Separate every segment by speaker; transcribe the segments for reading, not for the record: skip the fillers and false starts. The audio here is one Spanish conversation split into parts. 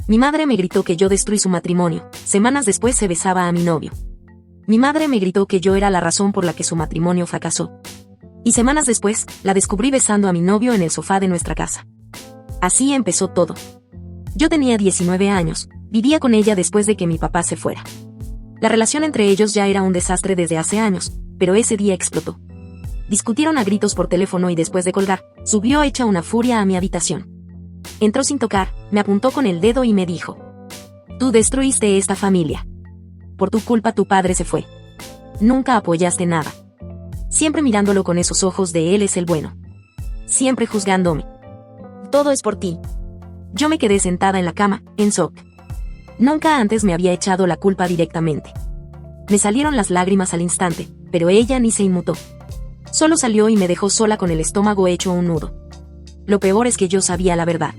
Speaker 1: Mi madre me gritó que yo destruí su matrimonio. Semanas después se besaba a mi novio. Mi madre me gritó que yo era la razón por la que su matrimonio fracasó. Y semanas después, la descubrí besando a mi novio en el sofá de nuestra casa. Así empezó todo. Yo tenía 19 años, vivía con ella después de que mi papá se fuera. La relación entre ellos ya era un desastre desde hace años, pero ese día explotó. Discutieron a gritos por teléfono y después de colgar, subió hecha una furia a mi habitación. Entró sin tocar, me apuntó con el dedo y me dijo: tú destruiste esta familia. Por tu culpa tu padre se fue. Nunca apoyaste nada. Siempre mirándolo con esos ojos de él es el bueno. Siempre juzgándome. Todo es por ti. Yo me quedé sentada en la cama, en shock. Nunca antes me había echado la culpa directamente. Me salieron las lágrimas al instante, pero ella ni se inmutó. Solo salió y me dejó sola con el estómago hecho un nudo. Lo peor es que yo sabía la verdad.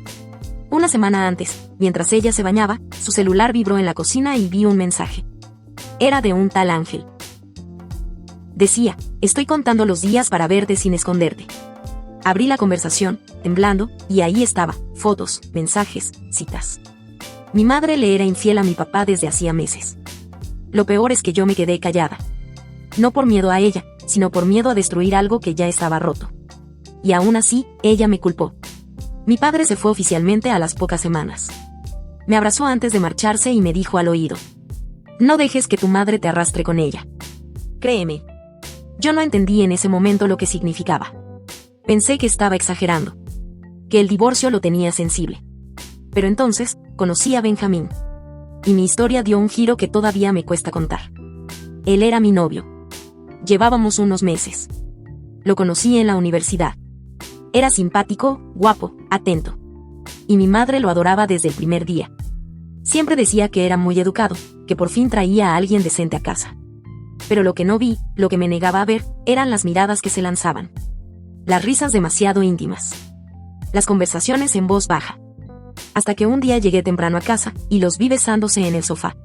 Speaker 1: Una semana antes, mientras ella se bañaba, su celular vibró en la cocina y vi un mensaje. Era de un tal Ángel. Decía: estoy contando los días para verte sin esconderte. Abrí la conversación, temblando, y ahí estaba, fotos, mensajes, citas. Mi madre le era infiel a mi papá desde hacía meses. Lo peor es que yo me quedé callada. No por miedo a ella, sino por miedo a destruir algo que ya estaba roto. Y aún así, ella me culpó. Mi padre se fue oficialmente a las pocas semanas. Me abrazó antes de marcharse y me dijo al oído: no dejes que tu madre te arrastre con ella. Créeme. Yo no entendí en ese momento lo que significaba. Pensé que estaba exagerando. Que el divorcio lo tenía sensible. Pero entonces, conocí a Benjamín. Y mi historia dio un giro que todavía me cuesta contar. Él era mi novio. Llevábamos unos meses. Lo conocí en la universidad. Era simpático, guapo, atento. Y mi madre lo adoraba desde el primer día. Siempre decía que era muy educado, que por fin traía a alguien decente a casa. Pero lo que no vi, lo que me negaba a ver, eran las miradas que se lanzaban. Las risas demasiado íntimas. Las conversaciones en voz baja. Hasta que un día llegué temprano a casa, y los vi besándose en el sofá.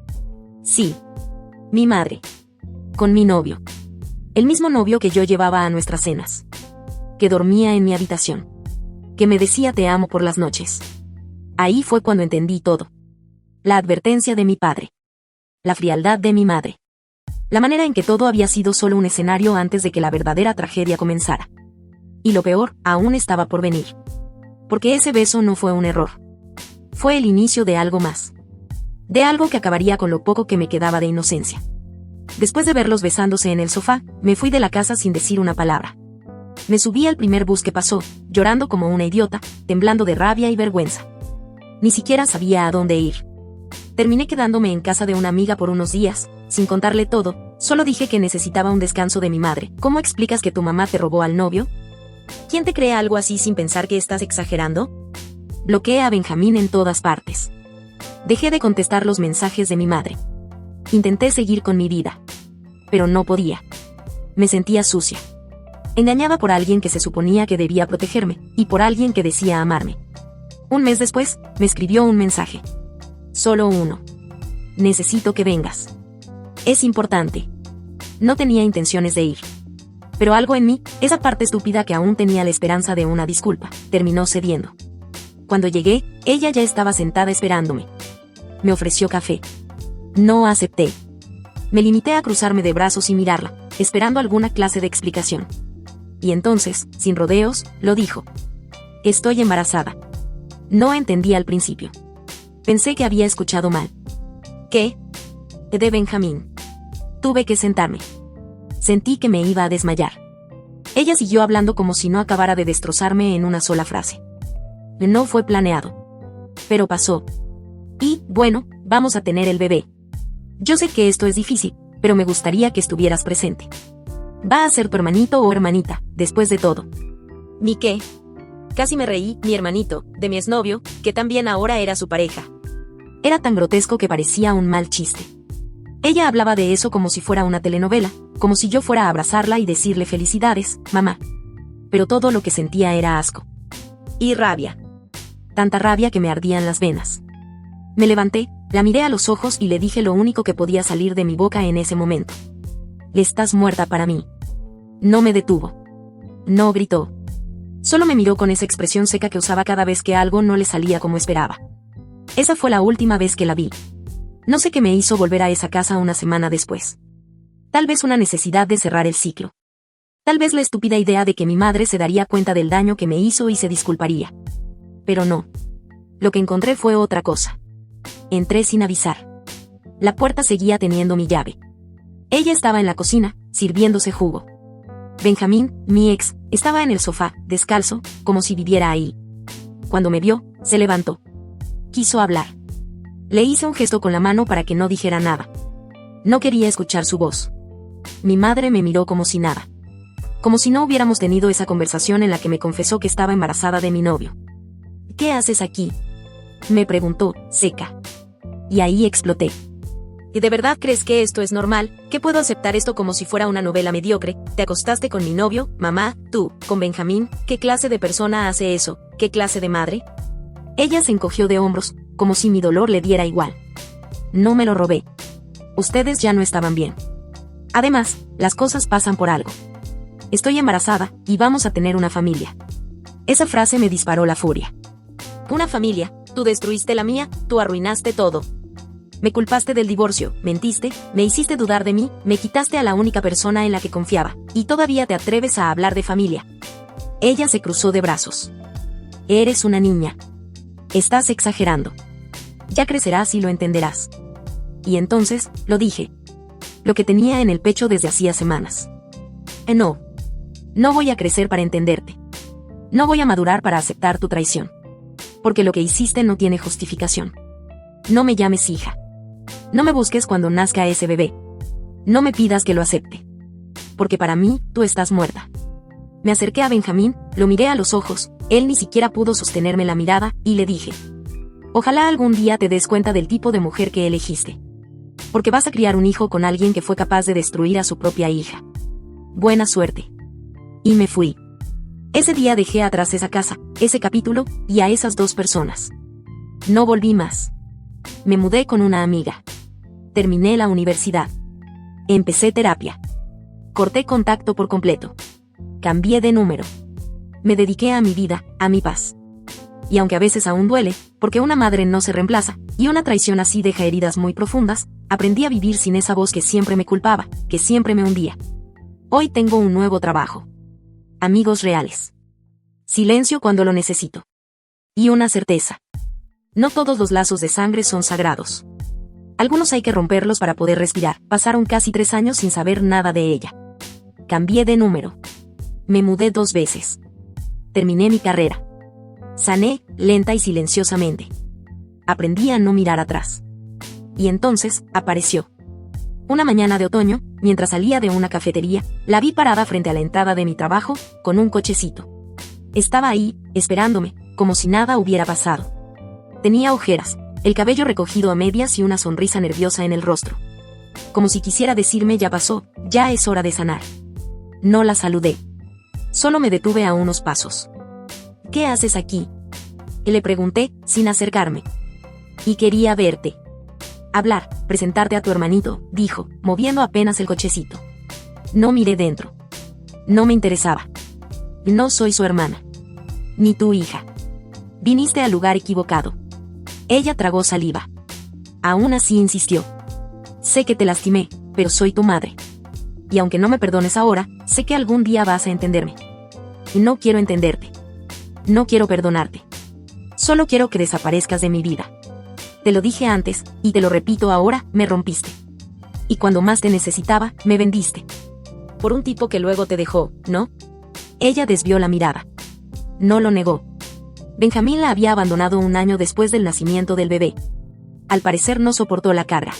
Speaker 1: Sí. Mi madre. Con mi novio. El mismo novio que yo llevaba a nuestras cenas. Que dormía en mi habitación. Que me decía te amo por las noches. Ahí fue cuando entendí todo. La advertencia de mi padre. La frialdad de mi madre. La manera en que todo había sido solo un escenario antes de que la verdadera tragedia comenzara. Y lo peor, aún estaba por venir. Porque ese beso no fue un error. Fue el inicio de algo más. De algo que acabaría con lo poco que me quedaba de inocencia. Después de verlos besándose en el sofá, me fui de la casa sin decir una palabra. Me subí al primer bus que pasó, llorando como una idiota, temblando de rabia y vergüenza. Ni siquiera sabía a dónde ir. Terminé quedándome en casa de una amiga por unos días, sin contarle todo, solo dije que necesitaba un descanso de mi madre. ¿Cómo explicas que tu mamá te robó al novio? ¿Quién te cree algo así sin pensar que estás exagerando? Bloqueé a Benjamín en todas partes. Dejé de contestar los mensajes de mi madre. Intenté seguir con mi vida. Pero no podía. Me sentía sucia. Engañada por alguien que se suponía que debía protegerme, y por alguien que decía amarme. Un mes después, me escribió un mensaje. Solo uno. Necesito que vengas. Es importante. No tenía intenciones de ir. Pero algo en mí, esa parte estúpida que aún tenía la esperanza de una disculpa, terminó cediendo. Cuando llegué, ella ya estaba sentada esperándome. Me ofreció café. No acepté. Me limité a cruzarme de brazos y mirarla, esperando alguna clase de explicación. Y entonces, sin rodeos, lo dijo. Estoy embarazada. No entendí al principio. Pensé que había escuchado mal. ¿Qué? De Benjamín. Tuve que sentarme. Sentí que me iba a desmayar. Ella siguió hablando como si no acabara de destrozarme en una sola frase. No fue planeado. Pero pasó. Y, bueno, vamos a tener el bebé. Yo sé que esto es difícil, pero me gustaría que estuvieras presente. Va a ser tu hermanito o hermanita, después de todo. ¿Mi qué? Casi me reí, mi hermanito, de mi exnovio, que también ahora era su pareja. Era tan grotesco que parecía un mal chiste. Ella hablaba de eso como si fuera una telenovela, como si yo fuera a abrazarla y decirle felicidades, mamá. Pero todo lo que sentía era asco. Y rabia. Tanta rabia que me ardían las venas. Me levanté, la miré a los ojos y le dije lo único que podía salir de mi boca en ese momento. Estás muerta para mí. No me detuvo. No gritó. Solo me miró con esa expresión seca que usaba cada vez que algo no le salía como esperaba. Esa fue la última vez que la vi. No sé qué me hizo volver a esa casa una semana después. Tal vez una necesidad de cerrar el ciclo. Tal vez la estúpida idea de que mi madre se daría cuenta del daño que me hizo y se disculparía. Pero no. Lo que encontré fue otra cosa. Entré sin avisar. La puerta seguía teniendo mi llave. Ella estaba en la cocina, sirviéndose jugo. Benjamín, mi ex, estaba en el sofá, descalzo, como si viviera ahí. Cuando me vio, se levantó. Quiso hablar. Le hice un gesto con la mano para que no dijera nada. No quería escuchar su voz. Mi madre me miró como si nada. Como si no hubiéramos tenido esa conversación en la que me confesó que estaba embarazada de mi novio. ¿Qué haces aquí?, me preguntó, seca. Y ahí exploté. ¿Y de verdad crees que esto es normal? ¿Que puedo aceptar esto como si fuera una novela mediocre? ¿Te acostaste con mi novio, mamá, tú, con Benjamín? ¿Qué clase de persona hace eso? ¿Qué clase de madre? Ella se encogió de hombros, como si mi dolor le diera igual. No me lo robé. Ustedes ya no estaban bien. Además, las cosas pasan por algo. Estoy embarazada, y vamos a tener una familia. Esa frase me disparó la furia. ¿Una familia? Tú destruiste la mía, tú arruinaste todo. Me culpaste del divorcio, mentiste, me hiciste dudar de mí, me quitaste a la única persona en la que confiaba, y todavía te atreves a hablar de familia. Ella se cruzó de brazos. Eres una niña. Estás exagerando. Ya crecerás y lo entenderás. Y entonces, lo dije. Lo que tenía en el pecho desde hacía semanas. No. No voy a crecer para entenderte. No voy a madurar para aceptar tu traición. Porque lo que hiciste no tiene justificación. No me llames hija. No me busques cuando nazca ese bebé. No me pidas que lo acepte. Porque para mí, tú estás muerta. Me acerqué a Benjamín, lo miré a los ojos, él ni siquiera pudo sostenerme la mirada, y le dije: ojalá algún día te des cuenta del tipo de mujer que elegiste. Porque vas a criar un hijo con alguien que fue capaz de destruir a su propia hija. Buena suerte. Y me fui. Ese día dejé atrás esa casa, ese capítulo, y a esas dos personas. No volví más. Me mudé con una amiga. Terminé la universidad. Empecé terapia. Corté contacto por completo. Cambié de número. Me dediqué a mi vida, a mi paz. Y aunque a veces aún duele, porque una madre no se reemplaza, y una traición así deja heridas muy profundas, aprendí a vivir sin esa voz que siempre me culpaba, que siempre me hundía. Hoy tengo un nuevo trabajo. Amigos reales. Silencio cuando lo necesito. Y una certeza. No todos los lazos de sangre son sagrados. Algunos hay que romperlos para poder respirar. Pasaron casi 3 años sin saber nada de ella. Cambié de número. Me mudé 2 veces. Terminé mi carrera. Sané, lenta y silenciosamente. Aprendí a no mirar atrás. Y entonces, apareció. Una mañana de otoño, mientras salía de una cafetería, la vi parada frente a la entrada de mi trabajo, con un cochecito. Estaba ahí, esperándome, como si nada hubiera pasado. Tenía ojeras, el cabello recogido a medias y una sonrisa nerviosa en el rostro. Como si quisiera decirme: ya pasó, ya es hora de sanar. No la saludé. Solo me detuve a unos pasos. ¿Qué haces aquí?, le pregunté, sin acercarme. Y quería verte. Hablar, presentarte a tu hermanito, dijo, moviendo apenas el cochecito. No miré dentro. No me interesaba. No soy su hermana. Ni tu hija. Viniste al lugar equivocado. Ella tragó saliva. Aún así insistió. Sé que te lastimé, pero soy tu madre. Y aunque no me perdones ahora, sé que algún día vas a entenderme. Y no quiero entenderte. No quiero perdonarte. Solo quiero que desaparezcas de mi vida. Te lo dije antes, y te lo repito ahora, me rompiste. Y cuando más te necesitaba, me vendiste. Por un tipo que luego te dejó, ¿no? Ella desvió la mirada. No lo negó. Benjamín la había abandonado 1 año después del nacimiento del bebé. Al parecer no soportó la carga.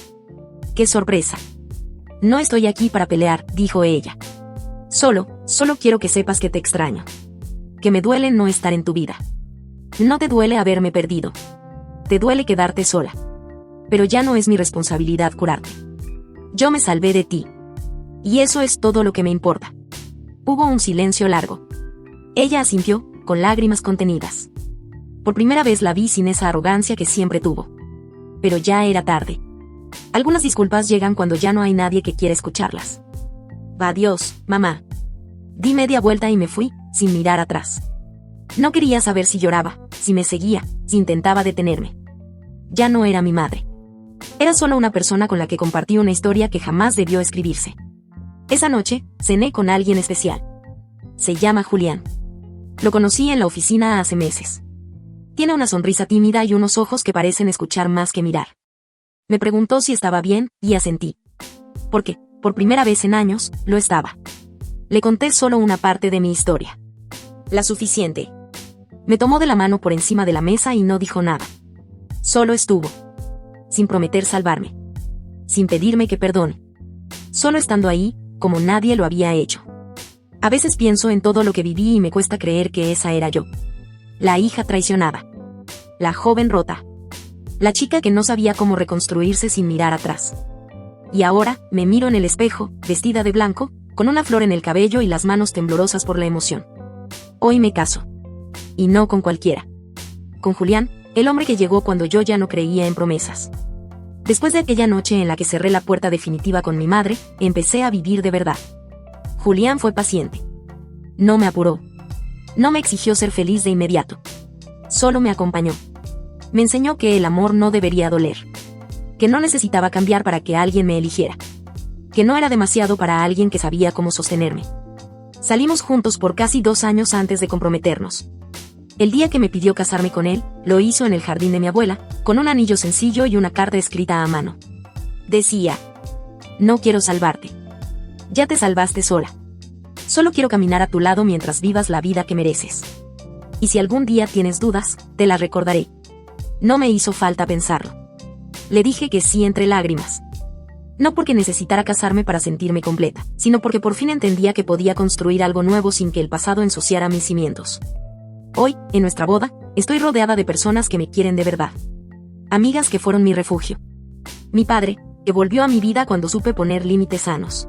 Speaker 1: ¡Qué sorpresa! No estoy aquí para pelear, dijo ella. Solo quiero que sepas que te extraño. Que me duele no estar en tu vida. No te duele haberme perdido. Te duele quedarte sola. Pero ya no es mi responsabilidad curarte. Yo me salvé de ti. Y eso es todo lo que me importa. Hubo un silencio largo. Ella asintió, con lágrimas contenidas. Por primera vez la vi sin esa arrogancia que siempre tuvo. Pero ya era tarde. Algunas disculpas llegan cuando ya no hay nadie que quiera escucharlas. Adiós, mamá. Di media vuelta y me fui, sin mirar atrás. No quería saber si lloraba, si me seguía, si intentaba detenerme. Ya no era mi madre. Era solo una persona con la que compartí una historia que jamás debió escribirse. Esa noche, cené con alguien especial. Se llama Julián. Lo conocí en la oficina hace meses. Tiene una sonrisa tímida y unos ojos que parecen escuchar más que mirar. Me preguntó si estaba bien, y asentí. Porque, por primera vez en años, lo estaba. Le conté solo una parte de mi historia. La suficiente. Me tomó de la mano por encima de la mesa y no dijo nada. Solo estuvo. Sin prometer salvarme. Sin pedirme que perdone. Solo estando ahí, como nadie lo había hecho. A veces pienso en todo lo que viví y me cuesta creer que esa era yo. La hija traicionada. La joven rota. La chica que no sabía cómo reconstruirse sin mirar atrás. Y ahora, me miro en el espejo, vestida de blanco, con una flor en el cabello y las manos temblorosas por la emoción. Hoy me caso. Y no con cualquiera. Con Julián, el hombre que llegó cuando yo ya no creía en promesas. Después de aquella noche en la que cerré la puerta definitiva con mi madre, empecé a vivir de verdad. Julián fue paciente. No me apuró. No me exigió ser feliz de inmediato. Solo me acompañó. Me enseñó que el amor no debería doler. Que no necesitaba cambiar para que alguien me eligiera. Que no era demasiado para alguien que sabía cómo sostenerme. Salimos juntos por casi 2 años antes de comprometernos. El día que me pidió casarme con él, lo hizo en el jardín de mi abuela, con un anillo sencillo y una carta escrita a mano. Decía: no quiero salvarte. Ya te salvaste sola. Solo quiero caminar a tu lado mientras vivas la vida que mereces. Y si algún día tienes dudas, te las recordaré. No me hizo falta pensarlo. Le dije que sí entre lágrimas. No porque necesitara casarme para sentirme completa, sino porque por fin entendía que podía construir algo nuevo sin que el pasado ensuciara mis cimientos. Hoy, en nuestra boda, estoy rodeada de personas que me quieren de verdad. Amigas que fueron mi refugio. Mi padre, que volvió a mi vida cuando supe poner límites sanos.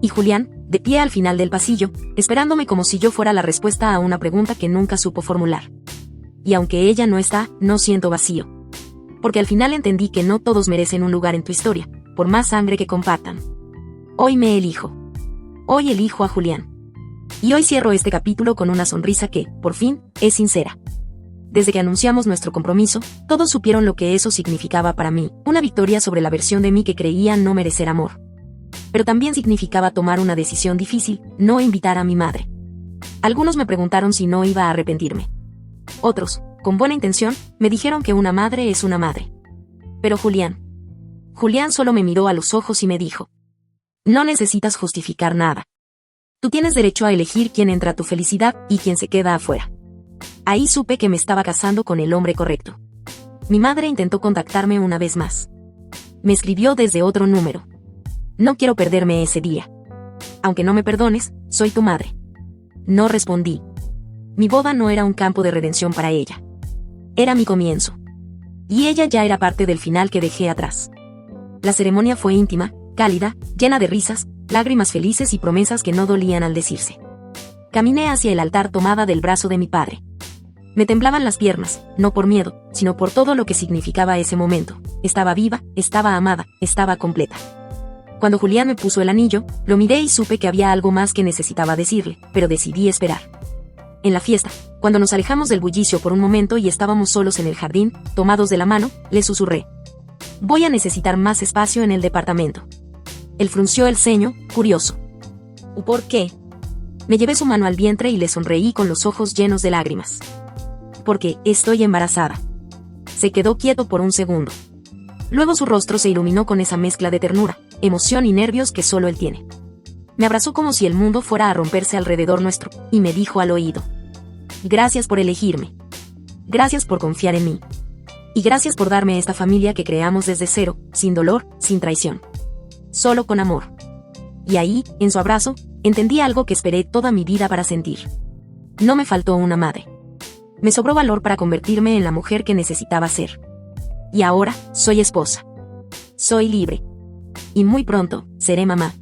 Speaker 1: Y Julián, de pie al final del pasillo, esperándome como si yo fuera la respuesta a una pregunta que nunca supo formular. Y aunque ella no está, no siento vacío. Porque al final entendí que no todos merecen un lugar en tu historia, por más sangre que compartan. Hoy me elijo. Hoy elijo a Julián. Y hoy cierro este capítulo con una sonrisa que, por fin, es sincera. Desde que anunciamos nuestro compromiso, todos supieron lo que eso significaba para mí, una victoria sobre la versión de mí que creía no merecer amor. Pero también significaba tomar una decisión difícil, no invitar a mi madre. Algunos me preguntaron si no iba a arrepentirme. Otros, con buena intención, me dijeron que una madre es una madre. Pero Julián solo me miró a los ojos y me dijo: no necesitas justificar nada. Tú tienes derecho a elegir quién entra a tu felicidad y quién se queda afuera. Ahí supe que me estaba casando con el hombre correcto. Mi madre intentó contactarme una vez más. Me escribió desde otro número. No quiero perderme ese día. Aunque no me perdones, soy tu madre. No respondí. Mi boda no era un campo de redención para ella. Era mi comienzo. Y ella ya era parte del final que dejé atrás. La ceremonia fue íntima, cálida, llena de risas, lágrimas felices y promesas que no dolían al decirse. Caminé hacia el altar tomada del brazo de mi padre. Me temblaban las piernas, no por miedo, sino por todo lo que significaba ese momento. Estaba viva, estaba amada, estaba completa. Cuando Julián me puso el anillo, lo miré y supe que había algo más que necesitaba decirle, pero decidí esperar. En la fiesta, cuando nos alejamos del bullicio por un momento y estábamos solos en el jardín, tomados de la mano, le susurré: voy a necesitar más espacio en el departamento. Él frunció el ceño, curioso. ¿Por qué? Me llevé su mano al vientre y le sonreí con los ojos llenos de lágrimas. Porque estoy embarazada. Se quedó quieto por un segundo. Luego su rostro se iluminó con esa mezcla de ternura, emoción y nervios que solo él tiene. Me abrazó como si el mundo fuera a romperse alrededor nuestro, y me dijo al oído: gracias por elegirme. Gracias por confiar en mí. Y gracias por darme esta familia que creamos desde cero, sin dolor, sin traición. Solo con amor. Y ahí, en su abrazo, entendí algo que esperé toda mi vida para sentir. No me faltó una madre. Me sobró valor para convertirme en la mujer que necesitaba ser. Y ahora, soy esposa. Soy libre. Y muy pronto, seré mamá.